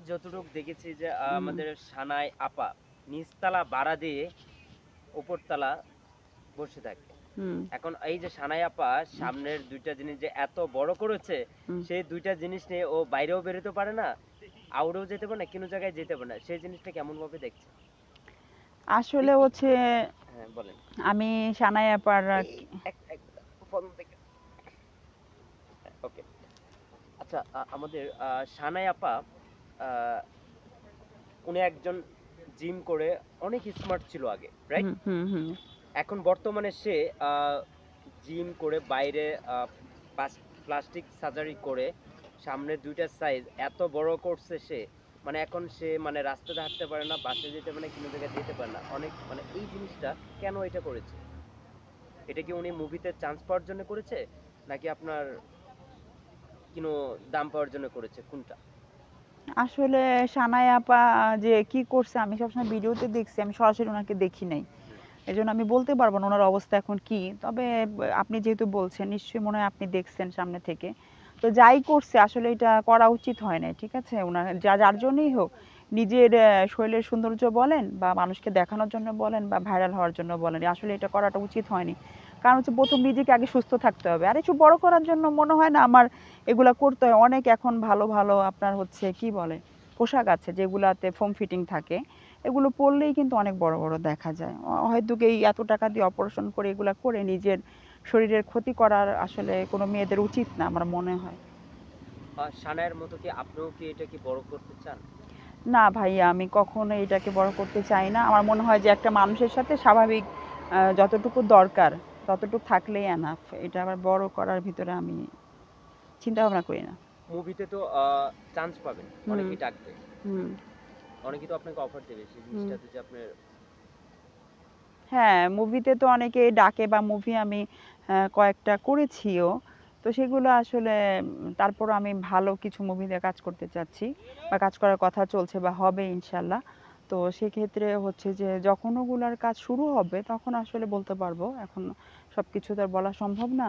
যতটুকু দেখেছি যে হুম, আমাদের সানাই আপা নিচতলা ভাড়া দিয়ে উপরতলা বসে থাকে। হুম, এখন এই যে সানাই আপা হুম, সামনের ২ টা জিনিস যে এত বড় করেছে, হুম। সেই ২ টা জিনিস নিয়ে ও বাইরেও বেরোতে পারে না, আউটেও যেতে পারে না, কোনো জায়গায় যেতে পারে না। সেই জিনিসটা কেমনভাবে দেখছেন? আসলে ই হচ্ছে হ্যাঁ, বলেন। আমি সানাই আপার এই এক এক ফোন থেকে ওকে। আচ্ছা আমাদের সানাই আপা আ উনি একজন জিম করে অনেক স্মার্ট ছিল আগে, রাইট? হুম, হুম, হুম, এখন বর্তমানে সে আ জিম করে বাইরে পাস প্লাস্টিক সার্জারি করে সামনের ২ টা সাইজ এত বড় করছে সে, মানে এখন সে মানে রাস্তাতে হাঁটতে পারে না, বাসায় যেতে পারে না, কোনো জায়গায় যেতে পারে না। অনেক মানে এই জিনিসটা কেন এটা করেছে? এটা কি উনি মুভিতে চান্স পাওয়ার জন্য করেছে? নাকি আপনার কোনো দাম পাওয়ার জন্য করেছে? কোনটা? আসলে সানাই আপা যে কি করছে আমি সবসময় ভিডিওতে দেখছি, আমি সরাসরি ওনাকে দেখি নাই। হুম। এজন্য আমি বলতে পারবো না ওনার অবস্থা এখন কি। তবে আপনি যেহেতু বলছেন নিশ্চয়ই মনে হয় আপনি দেখছেন সামনে থেকে। তো যাই করছে আসলে এটা করা উচিত হয় নাই। ঠিক আছে? উনার যার জন্যই হোক নিজের শরীরের সৌন্দর্য বলেন বা মানুষকে দেখানোর জন্য বলেন বা ভাইরাল হওয়ার জন্য বলেন, আসলে এটা করাটা উচিত হয়নি। কারণ হচ্ছে ১ম নিজেকে আগে সুস্থ থাকতে হবে। আর একটু বড় করার জন্য মনে হয় না আমার এগুলা করতে হয়। অনেক এখন ভালো, ভালো আপনার হচ্ছে কি বলে? পোশাক আছে যেগুলাতে ফর্ম ফিটিং থাকে। এগুলো পড়লেই কিন্তু অনেক বড়, বড় দেখা যায়। হয়তোকি এই এত টাকা দিয়ে অপারেশন করে এগুলা করে নিজের শরীরের ক্ষতি করার আসলে কোনো মেয়েদের উচিত না আমার মনে হয়। সানায়ের মতো কি আপনিও কি এটা কি বড় করতে চান? না ভাইয়া আমি কখনোই এটাকে বড় করতে চাই না। আমার মনে হয় যে একটা মানুষের সাথে স্বাভাবিক যতটুকু দরকার ততটুকু থাকলেই এনাফ। এটা আবার বড় করার ভিতরে আমি চিন্তা ভাবনা করি না। মুভিতে তো চান্স পাবেন। হুম, অনেকেই ডাকবে। হুম, অনেকেই তো আপনাকে অফার দেবে। সেই হুম। জিনিসটাতে যে আপনার হ্যাঁ, মুভিতে তো অনেকেই ডাকে বা মুভি আমি কয়েকটা করেছিও। তো সেগুলো আসলে তারপরও আমি ভালো কিছু মুভিতে কাজ করতে চাচ্ছি বা কাজ করার কথা চলছে বা হবে ইনশাআল্লাহ। তো সেক্ষেত্রে হচ্ছে যে যখন ওগুলার কাজ শুরু হবে তখন আসলে বলতে পারবো। এখন সবকিছু তো আর বলা সম্ভব না।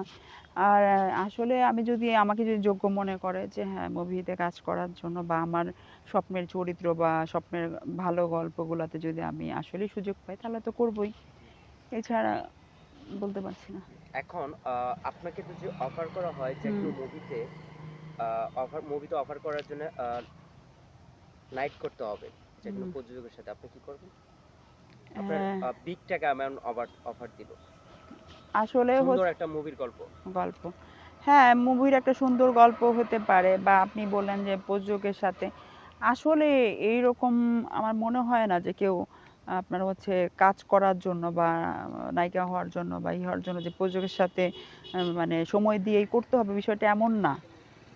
আর আসলে আমি যদি আমাকে যদি যোগ্য মনে করে যে হ্যাঁ, মুভিতে কাজ করার জন্য বা আমার স্বপ্নের চরিত্র বা স্বপ্নের ভালো গল্পগুলাতে যদি আমি আসলেই সুযোগ পাই তাহলে তো করবোই। এছাড়া বলতে পারছি না। এখন আপনাকে যদি অফার করা হয় হুম, যেকোনো মুভিতে মুভিতে অফার করার জন্য নাইট করতে হবে। যেকোনো হুম। প্রযোজকের সাথে আপনি কি করবেন? আপনার অ্যা বিগ টাকা অ্যামাউন্ট অফার দিল। আসলে সুন্দর একটা মুভির গল্প। গল্প। হ্যাঁ, মুভির একটা সুন্দর গল্প হতে পারে বা আপনি বললেন যে প্রযোজকের সাথে। আসলে এইরকম আমার মনে হয় না যে কেউ আপনার হচ্ছে কাজ করার জন্য বা নায়িকা হওয়ার জন্য বা হওয়ার জন্য যে প্রযোজকের সাথে মানে সময় দিয়েই করতে হবে বিষয়টা এমন না।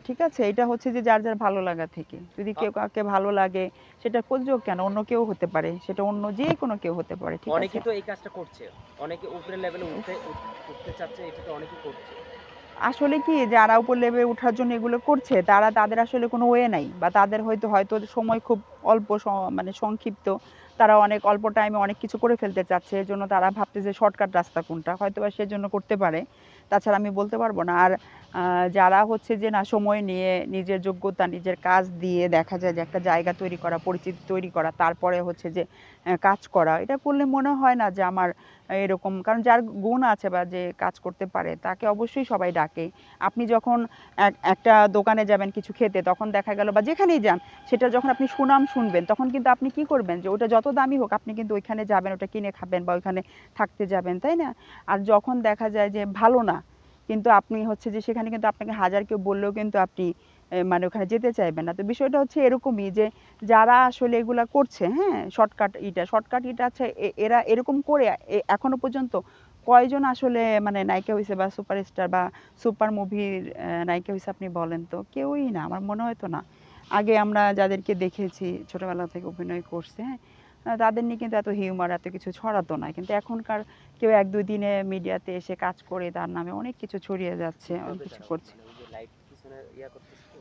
ঠিক আছে? এটা হচ্ছে যে যার, যার ভালো লাগা থেকে। যদি আ কেউ কাউকে ভালো লাগে সেটা প্রযোজক কেন অন্য কেউ হতে পারে। সেটা অন্য যেকোনো কেউ হতে পারে। ঠিক আছে? অনেকে তো এই কাজটা করছে। অনেকে উপরের লেভেলে উঠতে চাচ্ছে এটা তো অনেকেই করছে। আসলে কি যারা উপর লেভেলে ওঠার জন্য এগুলো করছে তারা তাদের আসলে কোনো ওয়ে নাই বা তাদের হয়তো সময় খুব অল্প মানে সংক্ষিপ্ত। তারা অনেক অল্প টাইমে অনেক কিছু করে ফেলতে চাচ্ছে। এজন্য তারা ভাবতেছে শর্টকাট রাস্তা কোনটা। হয়তোবা সেজন্য করতে পারে। তাছাড়া আমি বলতে পারব না। আর যারা হচ্ছে যে না সময় নিয়ে নিজের যোগ্যতা, নিজের কাজ দিয়ে দেখা যায় যে একটা জায়গা তৈরি করা, পরিচিতি তৈরি করা, তারপরে হচ্ছে যে কাজ করা। এটা করলে মনে হয় না যে আমার এরকম কারণ যার গুণ আছে বা যে কাজ করতে পারে তাকে অবশ্যই সবাই ডাকে। আপনি যখন একটা দোকানে যাবেন কিছু খেতে তখন দেখা গেল বা যেখানেই যান সেটা যখন আপনি সুনাম শুনবেন তখন কিন্তু আপনি কি করবেন যে ওটা যত দামি হোক আপনি কিন্তু ওইখানে যাবেন ওটা কিনে খাবেন বা ওইখানে থাকতে যাবেন, তাই না? আর যখন দেখা যায় যে ভালো না কিন্তু আপনি হচ্ছে যে সেখানে কিন্তু আপনাকে হাজার কেউ বললেও কিন্তু আপনি মানে ওখানে যেতে চাইবেন না। তো বিষয়টা হচ্ছে এরকমই যে যারা আসলে এগুলা করছে, হ্যাঁ? শর্টকাট ইটা আছে এরা এরকম করে এখনো পর্যন্ত কয়জন আসলে মানে নায়িকা হইছে বা সুপারস্টার বা সুপার মুভির নায়িকা হইছে আপনি বলেন তো? কেউই না। আমার মনে হয় তো না। আগে আমরা যাদেরকে দেখেছি ছোটবেলা থেকে অভিনয় করছে, হ্যাঁ? তাদের নিয়ে কিন্তু এত হিউমার এত কিছু ছড়াতো না। কিন্তু এখনকার কেউ ১-২ দিনে মিডিয়াতে এসে কাজ করে তার নামে অনেক কিছু ছড়িয়ে যাচ্ছে, অনেক কিভাবে কিছু দাঁড়াবো? করছে। মানে ওই যে লাইট পিছনে করতেছে তো।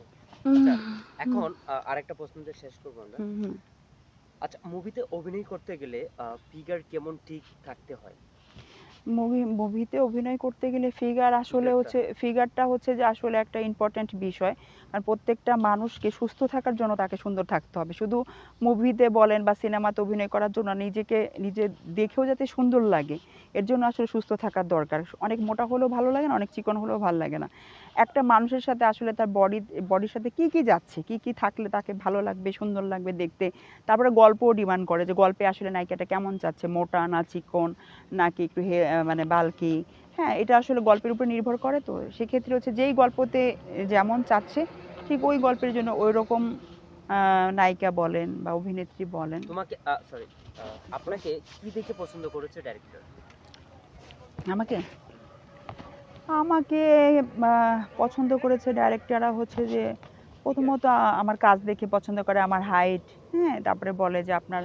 আচ্ছা, হুম, হুম, এখন আরেকটা প্রশ্ন দিয়ে শেষ করব আমরা। হুম, হুম। আচ্ছা, মুভিতে অভিনয় করতে গেলে ফিগার কেমন ঠিক থাকতে হয়? মুভিতে অভিনয় করতে গেলে ফিগার আসলে ফিগারটা হচ্ছে, ফিগারটা হচ্ছে যে আসলে একটা ইম্পর্ট্যান্ট বিষয়। আর প্রত্যেকটা মানুষকে সুস্থ থাকার জন্য তাকে সুন্দর থাকতে হবে। শুধু মুভিতে বলেন বা সিনেমাতে অভিনয় করার জন্য নিজেকে নিজে দেখেও যাতে সুন্দর লাগে, এর জন্য আসলে সুস্থ থাকার দরকার। অনেক মোটা হলেও ভালো লাগে না, অনেক চিকন হলেও ভালো লাগে না। একটা মানুষের সাথে আসলে তার বডির সাথে কি কি যাচ্ছে, কি কি থাকলে তাকে ভালো লাগবে, সুন্দর লাগবে দেখতে। তারপরে গল্পও ডিমান্ড করে যে গল্পে আসলে নায়িকাটা কেমন চাচ্ছে, মোটা না চিকন নাকি একটু মানে বাল্কি। হ্যাঁ, এটা আসলে গল্পের উপর নির্ভর করে। তো সেক্ষেত্রে হচ্ছে যেই গল্পতে যেমন চাচ্ছে ঠিক ওই গল্পের জন্য ওই রকম নায়িকা বলেন বা অভিনেত্রী বলেন। তোমাকে সরি আপনাকে কি দেখে পছন্দ করেছে ডাইরেক্টর? আমাকে আমাকে পছন্দ করেছে ডাইরেক্টররা হচ্ছে যে প্রথমত আমার কাজ দেখে পছন্দ করে, আমার হাইট, হ্যাঁ, তারপরে বলে যে আপনার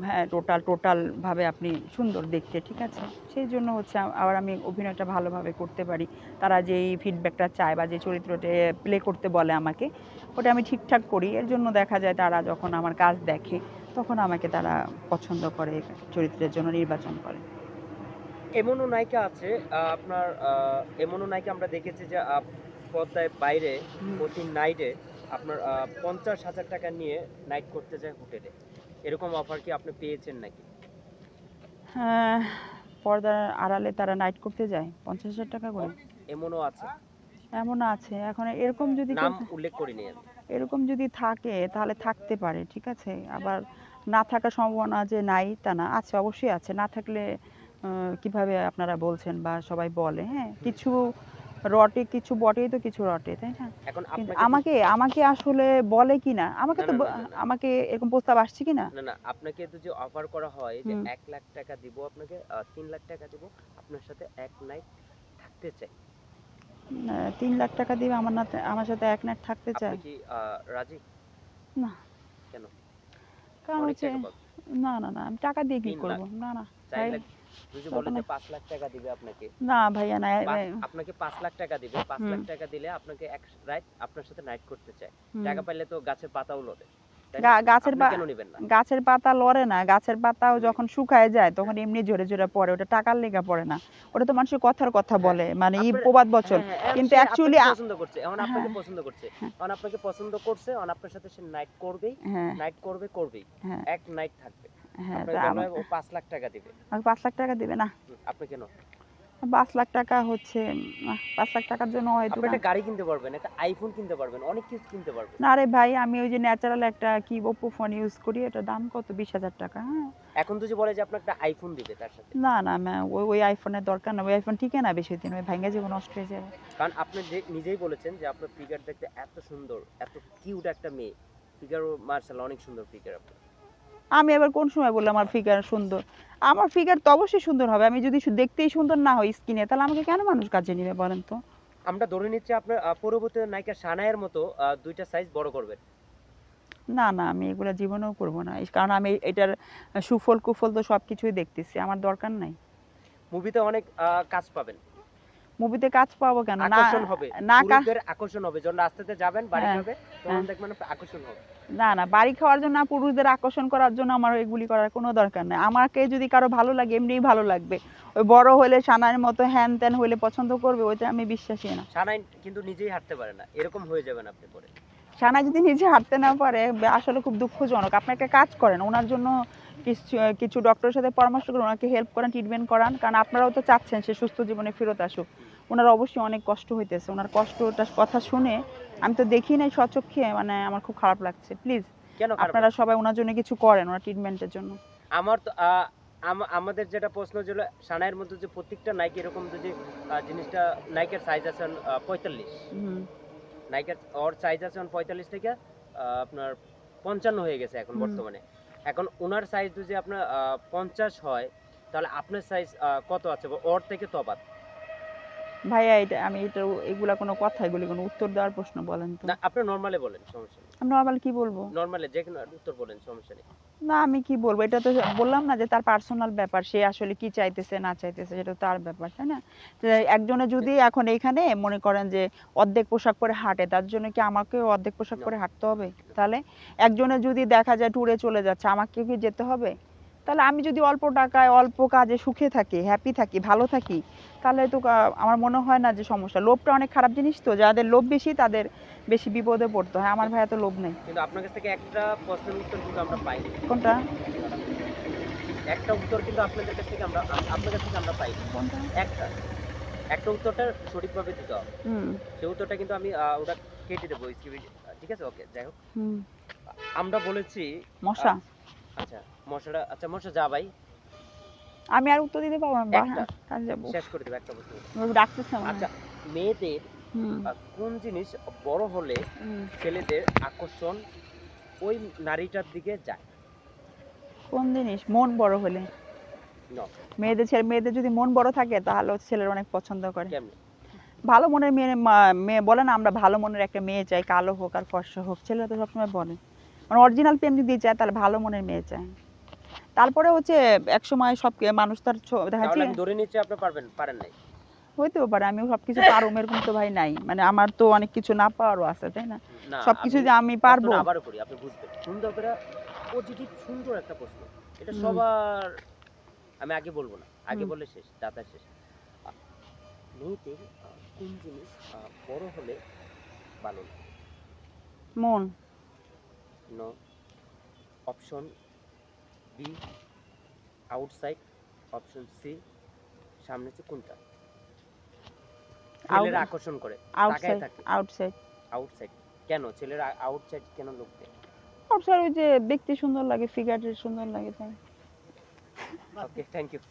হ্যাঁ টোটালভাবে আপনি সুন্দর দেখতে, ঠিক আছে। সেই জন্য হচ্ছে আবার আমি অভিনয়টা ভালোভাবে করতে পারি। তারা যেই ফিডব্যাকটা চায় বা যে চরিত্রটা প্লে করতে বলে আমাকে, ওটা আমি ঠিকঠাক করি। এর জন্য দেখা যায় তারা যখন আমার কাজ দেখে তখন আমাকে তারা পছন্দ করে, চরিত্রের জন্য নির্বাচন করে। এমনও নায়িকা আছে আপনার এমনও নায়িকা আমরা দেখেছি যে পর্দায় বাইরে হুম। প্রতি নাইটে আপনার 50,000 টাকা নিয়ে নাইট করতে যায় হোটেলে। এরকম অফার কি আপনি পেয়েছেন নাকি? হ্যাঁ, পর্দার আড়ালে তারা নাইট করতে যায় 50,000 টাকা করে। এমনও আছে, এমন আছে। এখন এরকম যদি কেউ নাম উল্লেখ করিনি আমি। এরকম যদি থাকে তাহলে থাকতে পারে, ঠিক আছে। আবার না থাকার সম্ভাবনা যে নাই তা না, আছে, অবশ্যই আছে। না থাকলে কিভাবে আপনারা বলছেন বা সবাই বলে, হ্যাঁ, হুম। কিছু রটে কিছু বটেই তো কিছু রটে, তাই না? এখন কিন্তু আপনাকে আমাকে আমাকে আসলে বলে কিনা, আমাকে না তো না না না না আমাকে এরকম প্রস্তাব আসছে কিনা। না না আপনাকে তো যে অফার করা হয় যে হুম। 1,00,000 টাকা দিব আপনাকে, 3,00,000 টাকা দিব, আপনার সাথে এক নাইট থাকতে চাই। 3 লাখ টাকা দিবে আমার সাথে এক নাইট থাকতে আপনি চায়? কি রাজি? না, কেন? কারণ অনেক হচ্ছে টাকা পাবেন। না না না, আমি টাকা দিয়ে কি 3 লাখ, করব? না না 4 ভাই, লাখ, যদি বলে তখন যে 5,00,000 টাকা দিবে আপনাকে, না ভাইয়া না। আপনাকে 5,00,000 টাকা দিবে, পাঁচ হুম। লাখ টাকা দিলে আপনাকে এক রাত আপনার সাথে নাইট করতে চায়। হুম। টাকা পাইলে তো গাছের পাতাও লড়ে, তাই না? গাছের আপনি কেন নিবেন না? গাছের পাতা লড়ে না, গাছের পাতাও হুম, যখন শুকায় যায় তখন এমনি ঝরে ঝরে পড়ে, ওটা টাকার লেগা পড়ে না। ওটা তো মানুষের কথার কথা হ্যাঁ, বলে, মানে আপনার প্রবাদ বচন। হ্যাঁ, হ্যাঁ, এখন কিন্তু সে অ্যাকচুয়ালি আপনাকে পছন্দ করছে। এখন আপনাকে হ্যাঁ পছন্দ করছে। হ্যাঁ এখন আপনাকে পছন্দ করছে, এখন আপনার সাথে সে নাইট করবেই, হ্যাঁ নাইট করবে, করবেই। হ্যাঁ এক নাইট থাকবে। হ্যাঁ, আপনাকে তা বলবে আমার ও 5,00,000 টাকা দিবে। আমাকে 5 লাখ টাকা দিবে না। আপনি কেন? 5 লাখ টাকা হচ্ছে 5 লাখ টাকার জন্য হয়তো আপনি বা। একটা গাড়ি কিনতে পারবেন, একটা আইফোন কিনতে পারবেন, অনেক কিছু কিনতে পারবেন। না রে ভাই, আমি ওই যে ন্যাচারাল একটা কি ওপো ফোন ইউজ করি, এটার দাম কত, 20,000 টাকা। হ্যাঁ, এখন যদি বলে যে আপনার একটা আইফোন দিবে তার সাথে, না না, ওই ওই আইফোনের দরকার না, ওই আইফোন টিকে না বেশি দিন, ওই ভাঙ্গা যাবে, নষ্ট হয়ে যাবে। কারণ আপনি নিজেই বলেছেন যে আপনার ফিগার দেখতে এত সুন্দর, এত কিউট একটা মেয়ে। ফিগারও মার্শাল্লাহ অনেক সুন্দর ফিগার আপনার। আমি আবার কোন সময় বললাম আমার ফিগার সুন্দর? আমার ফিগার তো অবশ্যই সুন্দর হবে। আমি যদি দেখতেই সুন্দর না হই স্কিনে, তাহলে আমাকে কেন মানুষ কাজে নিবে বলেন তো? আমরা ধরে নিচ্ছি আপনার পরবর্তী নায়িকা সানায়ের মতো 2টা সাইজ বড় করবেন। না না, আমি এগুলা জীবনেও করব না। কারণ আমি এটার সুফল কুফল তো সবকিছুই দেখতেছি, আমার দরকার নাই। মুভিতে অনেক কাজ পাবেন। মুভিতে কাজ পাবো কেন? না আকর্ষণ হবে। না পুরুষদের আকর্ষণ হবে। যখন রাস্তাতে যাবেন বাড়ি হ্যাঁ খাবে, তখন হ্যাঁ, দেখবেন আপনার আকর্ষণ হবে। না না, বাড়ি খাওয়ার জন্য পুরুষদের আকর্ষণ করার জন্য আমার এগুলি করার কোনো দরকার নেই। আমাকে যদি কারো ভালো লাগে এমনিই ভালো লাগবে। ওই বড় হলে সানাইয়ের মতো হ্যান ত্যান হইলে পছন্দ করবে, ওইটা আমি বিশ্বাসী না। সানাই কিন্তু নিজেই হাঁটতে পারে না। এরকম হয়ে যাবেন আপনি পরে। সানা যদি নিজে হাঁটতে না পারে, আসলে খুব দুঃখজনক। আপনি একটা কাজ করেন, ওনার জন্য কিছু কিছু ডক্টরের সাথে পরামর্শ করে ওনাকে হেল্প করেন, ট্রিটমেন্ট করান। কারণ আপনারাও তো চাচ্ছেন সে সুস্থ জীবনে ফেরত আসুক। হুম। ওনার অবশ্যই অনেক কষ্ট হইতেছে। ওনার কষ্টটার কথা শুনে আমি তো দেখি নাই স্বচক্ষে, মানে আমার খুব খারাপ লাগছে। প্লিজ কেন খারাপ আপনারা লাগছে? সবাই ওনার জন্য কিছু করেন, ওনার ট্রিটমেন্টের জন্য। আমার তো আমাদের যেটা প্রশ্ন ছিল সানাইয়ের মধ্যে যে প্রত্যেকটা নায়িকা এরকম যদি জিনিসটা নায়িকার সাইজ আছে 45। হুম নায়িকার ওর সাইজ আছে 45 থেকে আপনার 55 হয়ে গেছে এখন হুম। বর্তমানে। এখন উনার সাইজ যদি আপনার 50 হয়, তাহলে আপনার সাইজ কত আছে? ওর থেকে তফাৎ। ভাইয়া, এটা আমি এটা এগুলা কোনো কথা, এগুলি কোনো উত্তর দেওয়ার প্রশ্ন বলেন তো? না আপনি নরমালি বলেন, সমস্যা নেই। আমি নর্মাল কি বলবো? নরমালি যেকোনো উত্তর বলেন, সমস্যা নেই। না, আমি কি বলবো? এটা তো বললাম না যে তার পার্সোনাল ব্যাপার। সে আসলে কি চাইতেছে না চাইতেছে সেটা তো তার ব্যাপার, তাই না? যে একজনে যদি এখন এইখানে মনে করেন যে অর্ধেক পোশাক পরে হাঁটে, তার জন্য কি আমাকেও অর্ধেক পোশাক নো, পরে হাঁটতে হবে? তাহলে একজনে যদি দেখা যায় ট্যুরে চলে যাচ্ছে, আমাকেও কি যেতে হবে? তাহলে আমি যদি অল্প টাকায় অল্প কাজে সুখে থাকি, হ্যাপি থাকি, ভালো থাকি, তাহলে তো আমার মনে হয় না যে সমস্যা। লোভটা অনেক খারাপ জিনিস, তো যাদের লোভ বেশি তাদের বেশি বিপদে পড়তে হয়। আমার ভাইয়া তো লোভ নেই। কিন্তু আপনার কাছ থেকে একটা প্রশ্নের উত্তর কিন্তু আমরা পাইনি। কোনটা? একটা উত্তর কিন্তু আপনাদের কাছ থেকে আপনার কাছ থেকে আমরা পাইনি। কোনটা? একটা একটা উত্তরটা সঠিকভাবে দিতে হবে। হুম। সেই উত্তরটা কিন্তু আমি ওটা কেটে দেবো স্ক্রিপ্ট। ঠিক আছে, ওকে, যাই হোক। হুম। আমরা বলেছি মশা। আচ্ছা, মশাটা, আচ্ছা মশা যা ভাই, আমি আর উত্তর দিতে পারবো না, একটা কাজে যাবো। শেষ করে দেবো একটা প্রশ্ন। ডাকতেছে মনে আচ্ছা, হয়। মেয়েদের হুম। কোন জিনিস বড় হলে হুম। ছেলেদের আকর্ষণ ওই নারীটার দিকে যায়? কোন জিনিস? মন বড় হলে। ন মেয়েদের যদি মন বড় থাকে তাহলে হচ্ছে ছেলেরা অনেক পছন্দ করে। কেমনে? ভালো মনের মেয়ে মেয়ে বলে না, আমরা ভালো মনের একটা মেয়ে চাই, কালো হোক আর ফর্সা হোক, ছেলেরা তো সবসময় বলে। মানে অরিজিনাল প্রেম যদি চায় তাহলে ভালো মনের মেয়ে চায়। তারপরে হচ্ছে একসময় সব মানুষ তার দেখা তাহলে যাচ্ছে আমি ধরে নিচ্ছি আপনি পারেন নাই। হইতেও পারে আমিও সবকিছু পারবো এরকম তো ভাই নাই, মানে আমার তো অনেক কিছু না পাওয়ারও আছে, তাই না? না, সবকিছু আমি যে আমি পারবো। প্রশ্নটা আবারও করি, আপনি বুঝবেন সুন্দর করে। পজিটিভ সুন্দর একটা প্রশ্ন, এটা হুম। সবার। আমি আগে বলবো না, আগে হুম। বললে শেষ, দাদা শেষ। আ, মেয়েদের কোন জিনিস বড় হলে ভালো লাগে? মন। No. Option B outside, option C সামনে, হচ্ছে কোনটা আউট ছেলেরা আকর্ষণ করে, তাকায় আউটসাইড থাকে? Outside outside. কেন ছেলেরা আউটসাইড কেন লোক দেয়? আউটসাইড ওই যে দেখতে সুন্দর লাগে, ফিগার সুন্দর লাগে তাই। ওকে, থ্যাংক ইউ।